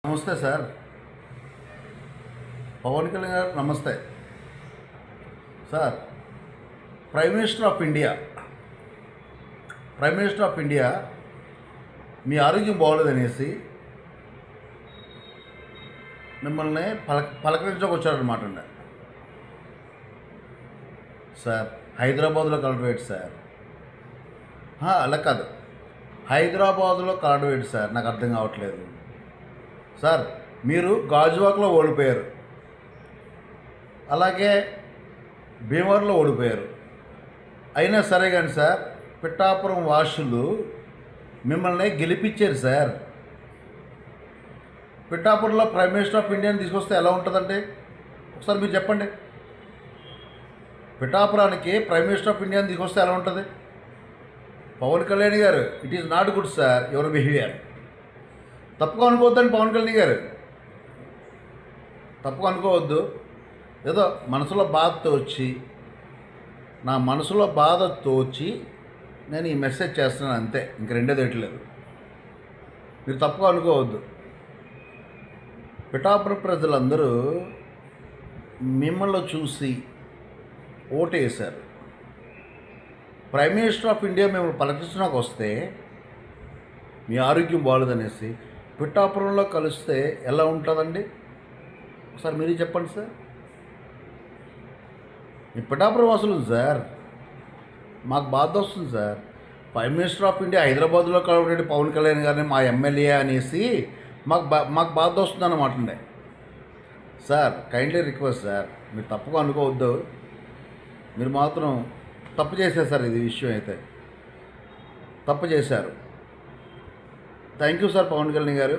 నమస్తే సార్. పవన్ కళ్యాణ్ గారు namaste sir. Prime minister of India మీ ఆరోగ్యం బాగోలేదనేసి మిమ్మల్ని పలకరించడానికి వచ్చారనమాట అండి. సార్ హైదరాబాద్లో కలవడం సార్? అలా కాదు, హైదరాబాద్లో కలవడం సార్? నాకు అర్థం కావట్లేదు సార్. మీరు గాజువాకలో ఓడిపోయారు, అలాగే భీమవరంలో ఓడిపోయారు. అయినా సరే కానీ సార్, పిఠాపురం వాసులు మిమ్మల్ని గెలిపించారు సార్. పిఠాపురంలో ప్రైమ్ మినిస్టర్ ఆఫ్ ఇండియాని తీసుకొస్తే ఎలా ఉంటుందంటే ఒకసారి మీరు చెప్పండి. పిఠాపురానికి ప్రైమ్ మినిస్టర్ ఆఫ్ ఇండియాని తీసుకొస్తే ఎలా ఉంటుంది? పవన్ కళ్యాణ్ గారు, it is not good sir your behaviour. తప్పుగా అనుకోవద్దండి పవన్ కళ్యాణ్ గారు, తప్పుగా అనుకోవద్దు. ఏదో మనసులో బాధతో వచ్చి, నా మనసులో బాధతో వచ్చి నేను ఈ మెసేజ్ చేస్తున్నాను అంతే, ఇంక రెండేది ఎట్లేదు. మీరు తప్పుగా అనుకోవద్దు. పిఠాపురం ప్రజలందరూ మిమ్మల్ని చూసి ఓటేశారు. ప్రైమ్ మినిస్టర్ ఆఫ్ ఇండియా మిమ్మల్ని పలకరించడానికి వస్తే మీ ఆరోగ్యం బాగోలేదనేసి పిఠాపురంలో కలిస్తే ఎలా ఉంటుందండి? ఒకసారి మీరు చెప్పండి సార్. మీ పిఠాపురం వాసులు సార్, మాకు బాధ వస్తుంది sir. Prime minister of India హైదరాబాద్లో కలవరెడ్డి పవన్ కళ్యాణ్ గారిని మా ఎమ్మెల్యే అనేసి మాకు బాధ వస్తుంది అన్నమాట అండి. సార్ కైండ్లీ రిక్వెస్ట్ సార్, మీరు తప్పుగా అనుకోవద్దు. మీరు మాత్రం తప్పు చేశారు సార్, ఇది విషయం అయితే తప్పు చేశారు. Thank you sir Pawan Kalyan గారు.